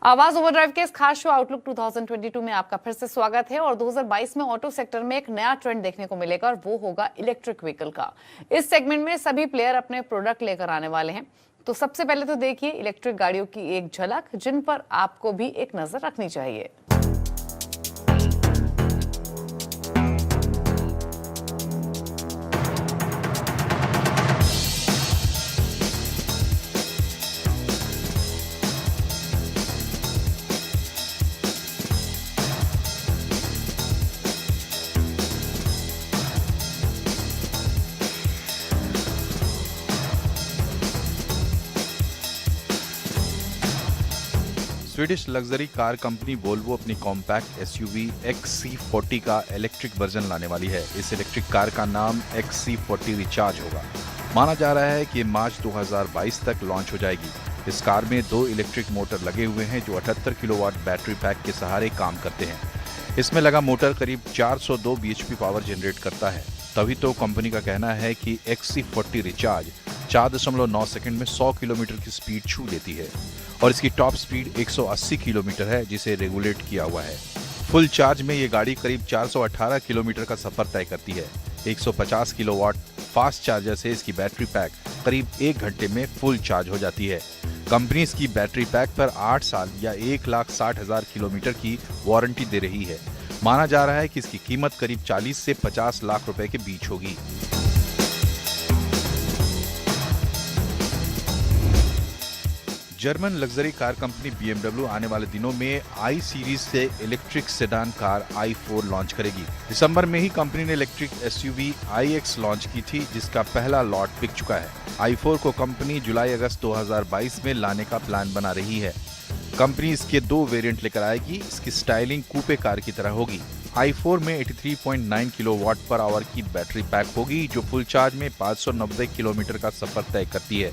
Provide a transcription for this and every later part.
आवाज ओवरड्राइव के इस खास शो आउटलुक 2022 में आपका फिर से स्वागत है। और 2022 में ऑटो सेक्टर में एक नया ट्रेंड देखने को मिलेगा और वो होगा इलेक्ट्रिक व्हीकल का। इस सेगमेंट में सभी प्लेयर अपने प्रोडक्ट लेकर आने वाले हैं। तो सबसे पहले तो देखिए इलेक्ट्रिक गाड़ियों की एक झलक, जिन पर आपको भी एक नजर रखनी चाहिए। Swedish luxury car company Volvo अपनी कॉम्पैक्ट एसयूवी XC40 का इलेक्ट्रिक वर्जन लाने वाली है। इस इलेक्ट्रिक कार का नाम XC40 रिचार्ज होगा। माना जा रहा है कि ये मार्च 2022 तक लॉन्च हो जाएगी। इस कार में 2 इलेक्ट्रिक मोटर लगे हुए हैं जो 78 किलोवाट बैटरी पैक के सहारे काम करते हैं। इसमें लगा मोटर करीब 402 bhp पावर जनरेट करता है। तभी तो कंपनी का कहना है कि XC40 रिचार्ज 4.9 सेकंड में 100 किलोमीटर की स्पीड छू लेती है और इसकी टॉप स्पीड 180 किलोमीटर है, जिसे रेगुलेट किया हुआ है। फुल चार्ज में ये गाड़ी करीब 418 किलोमीटर का सफर तय करती है। 150 किलोवाट फास्ट चार्जर से इसकी बैटरी पैक करीब 1 घंटे में फुल चार्ज हो जाती है। कंपनी इसकी बैटरी पैक पर 8 साल या 1,60,000 किलोमीटर की वारंटी दे रही है। माना जा रहा है कि इसकी कीमत करीब 40 से 50 लाख रुपए के बीच होगी। German luxury car company BMW आने वाले दिनों में आई सीरीज से electric sedan car i4 launch करेगी। दिसंबर में ही कंपनी ने इलेक्ट्रिक SUV iX लॉन्च की थी, जिसका पहला लॉट बिक चुका है। i4 को कंपनी जुलाई-अगस्त 2022 में लाने का प्लान बना रही है। कंपनी इसके 2 वेरिएंट लेकर आएगी। इसकी स्टाइलिंग कूपे कार की तरह होगी। i4 में 83.9 किलोवाट पर आवर की बैटरी पैक होगी, जो फुल चार्ज में 590 किलोमीटर का सफर तय करती है।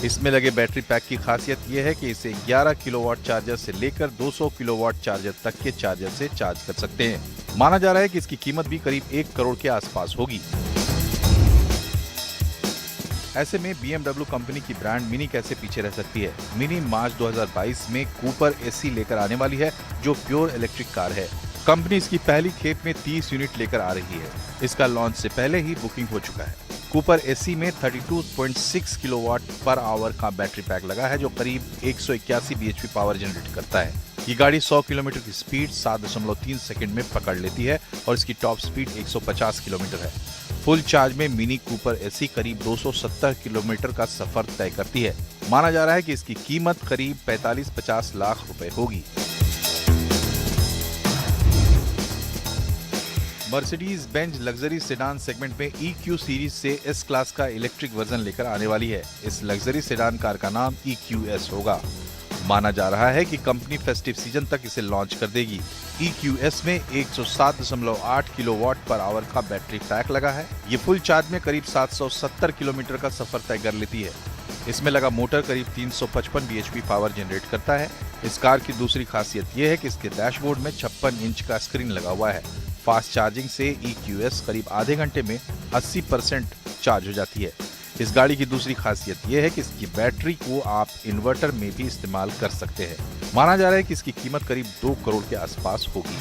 इसमें लगे बैटरी पैक की खासियत यह है कि इसे 11 किलोवाट चार्जर से लेकर 200 किलोवाट चार्जर तक के चार्जर से चार्ज कर सकते हैं। माना जा रहा है कि इसकी कीमत भी करीब 1 करोड़ के आसपास होगी। ऐसे में BMW कंपनी की ब्रांड मिनी कैसे पीछे रह सकती है। मिनी मार्च 2022 में कूपर एसी लेकर आने वाली है, जो प्योर इलेक्ट्रिक कार है। कंपनी इसकी पहली खेप में 30 यूनिट लेकर आ रही है। इसका लॉन्च से पहले ही बुकिंग हो चुका है। कूपर एसी में 32.6 किलोवाट पर आवर का बैटरी पैक लगा है, जो करीब 181 bhp पावर जनरेट करता है। ये गाड़ी 100 किलोमीटर की स्पीड 7.3 सेकंड में पकड़ लेती है और इसकी टॉप स्पीड 150 किलोमीटर है। फुल चार्ज में मिनी कूपर एसी करीब 270 किलोमीटर का सफर तय करती है। माना जा रहा है कि इसकी कीमत करीब 45-50 लाख रुपए होगी। Mercedes Benz luxury sedan segment में EQ सीरीज से S क्लास का इलेक्ट्रिक वर्जन लेकर आने वाली है। इस लग्जरी सेडान कार का नाम EQS होगा। माना जा रहा है कि कंपनी फेस्टिव सीजन तक इसे लॉन्च कर देगी। EQS में 107.8 किलोवाट पर आवर का बैटरी पैक लगा है। ये फुल चार्ज में करीब 770 किलोमीटर का सफर तय कर लेती है। इसमें लगा मोटर करीब 355 bhp पावर जनरेट करता है। इस कार की दूसरी खासियत यह है कि इसके डैशबोर्ड में 56 इंच का स्क्रीन लगा हुआ है। फास्ट चार्जिंग से EQS करीब आधे घंटे में 80% चार्ज हो जाती है। इस गाड़ी की दूसरी खासियत यह है कि इसकी बैटरी को आप इन्वर्टर में भी इस्तेमाल कर सकते हैं। माना जा रहा है कि इसकी कीमत करीब 2 करोड़ के आसपास होगी।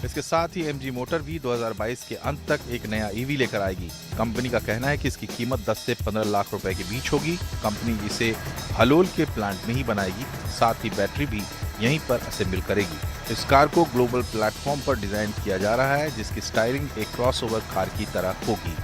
इसके साथ ही MG मोटर भी 2022 के अंत तक एक नया EV लेकर आएगी। कंपनी का कहना है कि इसकी कीमत 10 से 15 लाख रुपए के बीच होगी। कंपनी इसे हलोल के प्लांट में ही बनाएगी, साथ ही बैटरी भी यहीं पर असेंबल करेगी। इस कार को ग्लोबल प्लेटफॉर्म पर डिजाइन किया जा रहा है, जिसकी स्टाइलिंग एक क्रॉसओवर कार की तरह होगी।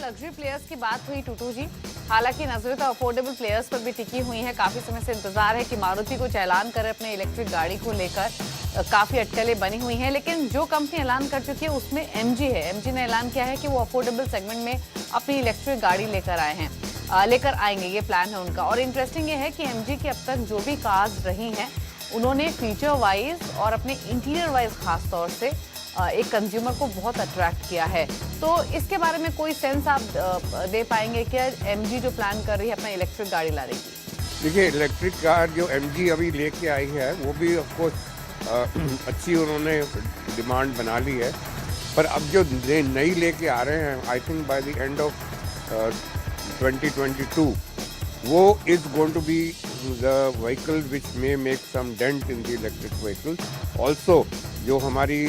लग्जरी प्लेयर्स की बात हुई टूटू जी। हालांकि नजरें तो अफोर्डेबल प्लेयर्स पर भी टिकी हुई हैं। काफी समय से इंतजार है कि मारुति कुछ ऐलान करे अपने इलेक्ट्रिक गाड़ी को लेकर। काफी अटकलें बनी हुई हैं, लेकिन जो कंपनी ऐलान कर चुकी है उसमें MG है। MG ने ऐलान किया है कि वो अफोर्डेबल सेगमेंट में अपनी इलेक्ट्रिक गाड़ी लेकर आएंगे। ये प्लान है उनका। और इंटरेस्टिंग ये है कि MG की अब तक जो भी कार्स रही हैं, उन्होंने फीचर वाइज और अपने इंटीरियर वाइज खास तौर से एक कंज्यूमर को बहुत अट्रैक्ट किया है। तो इसके बारे में कोई सेंस आप दे पाएंगे कि MG जो प्लान कर रही है अपना इलेक्ट्रिक गाड़ी लाने की? देखिए, इलेक्ट्रिक कार जो MG अभी लेके आई है वो भी ऑफकोर्स अच्छी उन्होंने डिमांड बना ली है। पर अब जो नई लेके आ रहे हैं, I think by the end of 2022, वो is going to be the vehicle which may make some dent in the electric vehicles also. जो हमारी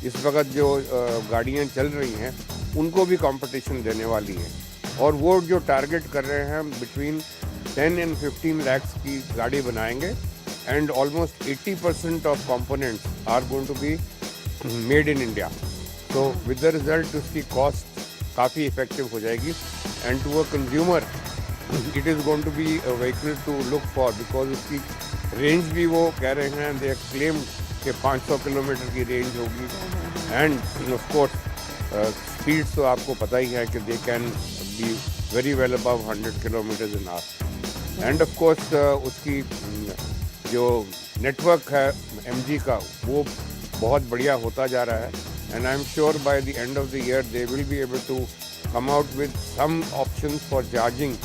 इस वक्त जो गाड़ियाँ चल रही हैं उनको भी कंपटीशन देने वाली है, और वो जो टारगेट कर रहे हैं बिटवीन 10 and 15 lakhs की गाड़ी बनाएंगे, and almost 80% of components are going to be made in India. तो विद द रिजल्ट उसकी कॉस्ट काफ़ी इफेक्टिव हो जाएगी, and to a consumer it is going to be a vehicle to look for, because उसकी range भी वो कह रहे हैं, दे क्लेम कि 500 किलोमीटर की रेंज होगी, एंड ऑफ कोर्स स्पीड तो आपको पता ही है कि they can be very well above 100 kilometre in hour, and of course उसकी जो नेटवर्क है MG का वो बहुत बढ़िया होता जा रहा है, and I am sure by the end of the year they will be able to come out with some options for charging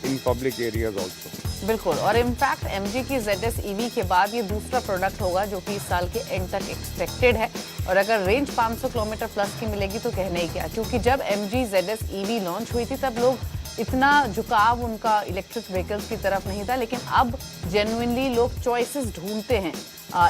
in public areas also. बिल्कुल, और इनफैक्ट MG की ZS EV के बाद ये दूसरा प्रोडक्ट होगा जो कि इस साल के एंड तक एक्सपेक्टेड है, और अगर रेंज 500 किलोमीटर प्लस की मिलेगी तो कहने ही क्या, क्योंकि जब MG ZS EV लॉन्च हुई थी तब लोग इतना झुकाव उनका इलेक्ट्रिक व्हीकल्स की तरफ नहीं था, लेकिन अब जेन्युइनली लोग चॉइसेस ढूंढते हैं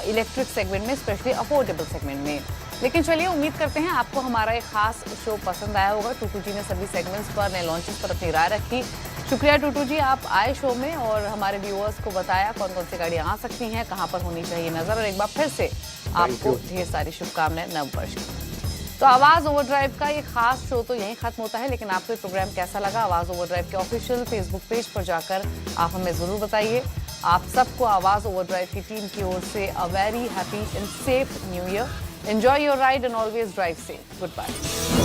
इलेक्ट्रिक सेगमेंट में, स्पेशली अफोर्डेबल सेगमेंट में। लेकिन चलिए उम्मीद करते हैं आपको हमारा एक खास शो पसंद आया होगा। टूटू जी ने सभी सेगमेंट्स पर, नए लॉन्चेस पर अपनी राय रखी। शुक्रिया टूटू जी, आप आए शो में और हमारे व्यूअर्स को बताया कौन कौन सी गाड़ियाँ आ सकती हैं, कहाँ पर होनी चाहिए नजर, और एक बार फिर से आपको ढेर सारी शुभकामनाएं नववर्ष की। तो आवाज़ ओवरड्राइव का ये खास शो तो यहीं खत्म होता है, लेकिन आपको ये प्रोग्राम कैसा लगा आवाज़ ओवरड्राइव के ऑफिशियल फेसबुक पेज पर जाकर आप हमें ज़रूर बताइए। आप सबको आवाज़ ओवरड्राइव की टीम की ओर से a very happy and safe new year. Enjoy your ride and always drive safe. Good bye.